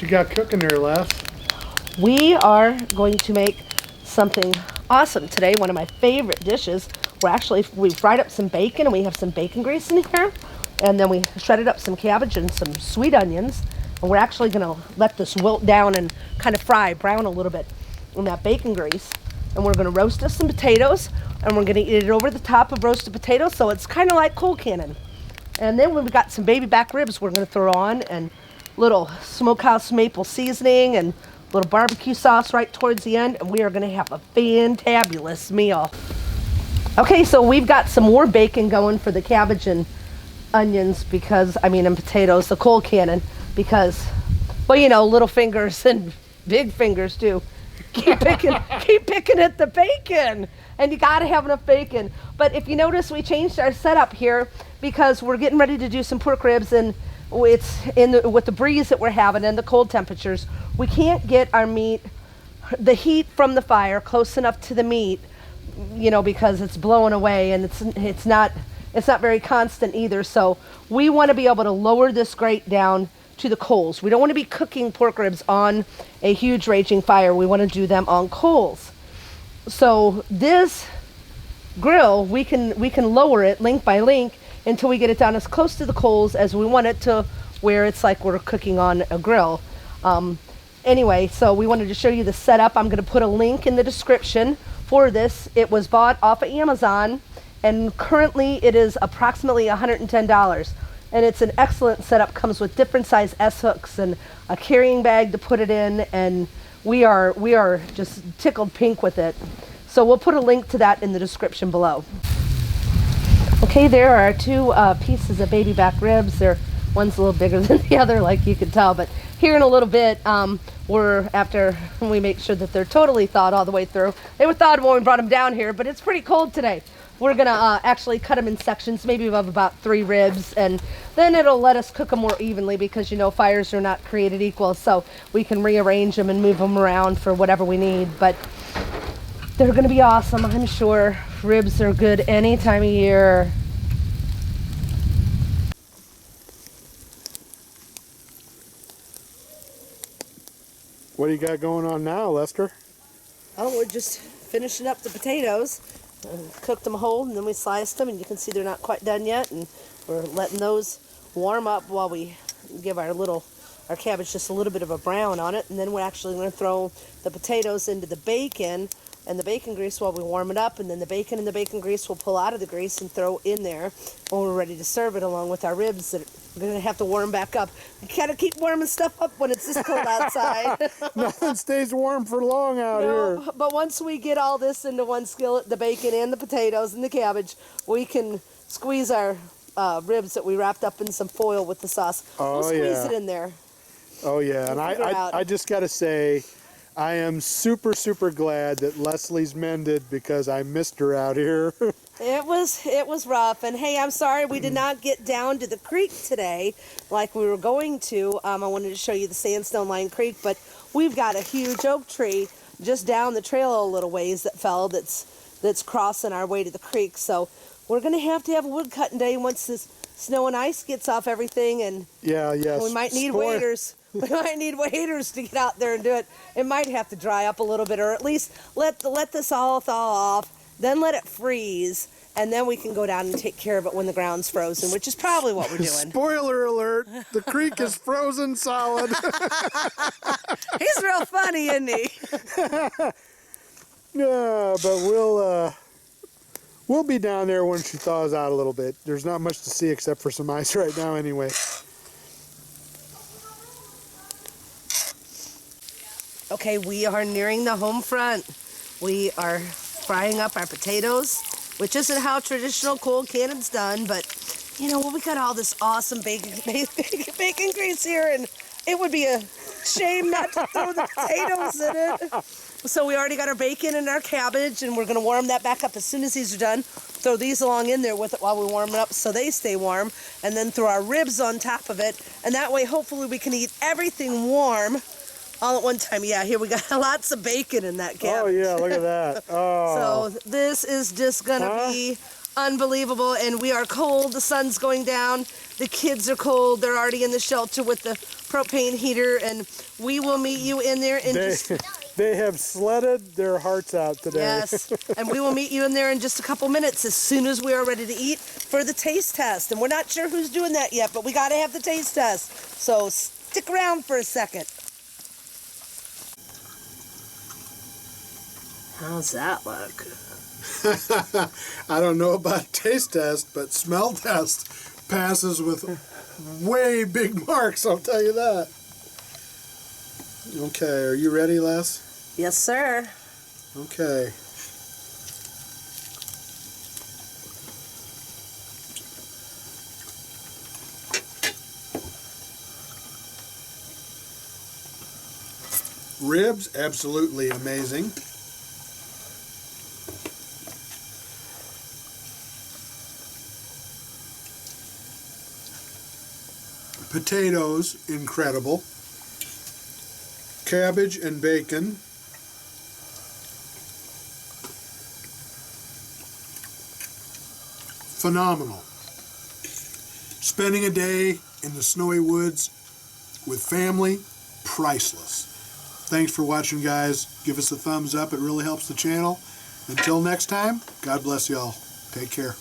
got cooking there, Les? We are going to make something awesome today. One of my favorite dishes. We fried up some bacon, and we have some bacon grease in here. And then we shredded up some cabbage and some sweet onions. And we're actually going to let this wilt down and kind of brown a little bit in that bacon grease. And we're going to roast us some potatoes, and we're going to eat it over the top of roasted potatoes, so it's kind of like Colcannon. And then when we got some baby back ribs, we're going to throw on and little smokehouse maple seasoning and little barbecue sauce right towards the end, and we are going to have a fantabulous meal. Okay, so we've got some more bacon going for the cabbage and onions and potatoes, the Colcannon, because, well, you know, little fingers and big fingers too. Keep picking at the bacon, and you got to have enough bacon. But if you notice, we changed our setup here because we're getting ready to do some pork ribs, and it's with the breeze that we're having and the cold temperatures, we can't get our meat, the heat from the fire close enough to the meat, you know, because it's blowing away, and it's not very constant either. So we want to be able to lower this grate down to the coals. We don't want to be cooking pork ribs on a huge raging fire. We want to do them on coals. So this grill, we can lower it link by link until we get it down as close to the coals as we want it to, where it's like we're cooking on a grill. Anyway, so we wanted to show you the setup. I'm going to put a link in the description for this. It was bought off of Amazon, and currently it is approximately $110. And it's an excellent setup. Comes with different size S hooks and a carrying bag to put it in, and we are just tickled pink with it. So we'll put a link to that in the description below. Okay, there are two pieces of baby back ribs. One's a little bigger than the other, like you can tell. But here in a little bit, after we make sure that they're totally thawed all the way through. They were thawed when we brought them down here, but it's pretty cold today. We're gonna actually cut them in sections, maybe of about 3 ribs, and then it'll let us cook them more evenly because, you know, fires are not created equal, so we can rearrange them and move them around for whatever we need. But they're gonna be awesome, I'm sure. Ribs are good any time of year. What do you got going on now, Lester? Oh, we're just finishing up the potatoes. Cooked them whole, and then we sliced them, and you can see they're not quite done yet, and we're letting those warm up while we give our cabbage just a little bit of a brown on it. And then we're actually going to throw the potatoes into the bacon and the bacon grease while we warm it up, and then the bacon and the bacon grease we'll pull out of the grease and throw in there when we're ready to serve it, along with our ribs that we're going to have to warm back up. You gotta keep warming stuff up when it's this cold outside. Nothing stays warm for long out here. But once we get all this into one skillet, the bacon and the potatoes and the cabbage, we can squeeze our ribs that we wrapped up in some foil with the sauce. We'll squeeze it in there. Oh yeah, and I just gotta say, I am super, super glad that Leslie's mended, because I missed her out here. It was rough, and hey, I'm sorry we did not get down to the creek today like we were going to. I wanted to show you the sandstone lined creek, but we've got a huge oak tree just down the trail a little ways that fell that's crossing our way to the creek. So we're gonna have to have a wood cutting day once this snow and ice gets off everything, and we might need waders. We might need waders to get out there and do it. It might have to dry up a little bit, or at least let this all thaw off, then let it freeze, and then we can go down and take care of it when the ground's frozen, which is probably what we're doing. Spoiler alert, the creek is frozen solid. He's real funny, isn't he? Yeah, but we'll be down there when she thaws out a little bit. There's not much to see except for some ice right now anyway. Okay, we are nearing the home front. We are frying up our potatoes, which isn't how traditional Colcannon's done, but you know, we got all this awesome bacon grease here, and it would be a shame not to throw the potatoes in it. So we already got our bacon and our cabbage, and we're gonna warm that back up as soon as these are done. Throw these along in there with it while we warm it up so they stay warm, and then throw our ribs on top of it, and that way hopefully we can eat everything warm all at one time. Yeah, here we got lots of bacon in that cabbage. Oh yeah, look at that. Oh. So this is just gonna be unbelievable, and we are cold. The sun's going down. The kids are cold. They're already in the shelter with the propane heater, and we will meet you in there in just... They have sledded their hearts out today. Yes, and we will meet you in there in just a couple minutes as soon as we are ready to eat for the taste test. And we're not sure who's doing that yet, but we got to have the taste test. So stick around for a second. How's that look? I don't know about taste test, but smell test passes with way big marks, I'll tell you that. Okay, are you ready, Les? Yes, sir. Okay. Ribs, absolutely amazing. Potatoes, incredible. Cabbage and bacon. Phenomenal. Spending a day in the snowy woods with family, priceless. Thanks for watching, guys. Give us a thumbs up. It really helps the channel. Until next time, God bless y'all. Take care.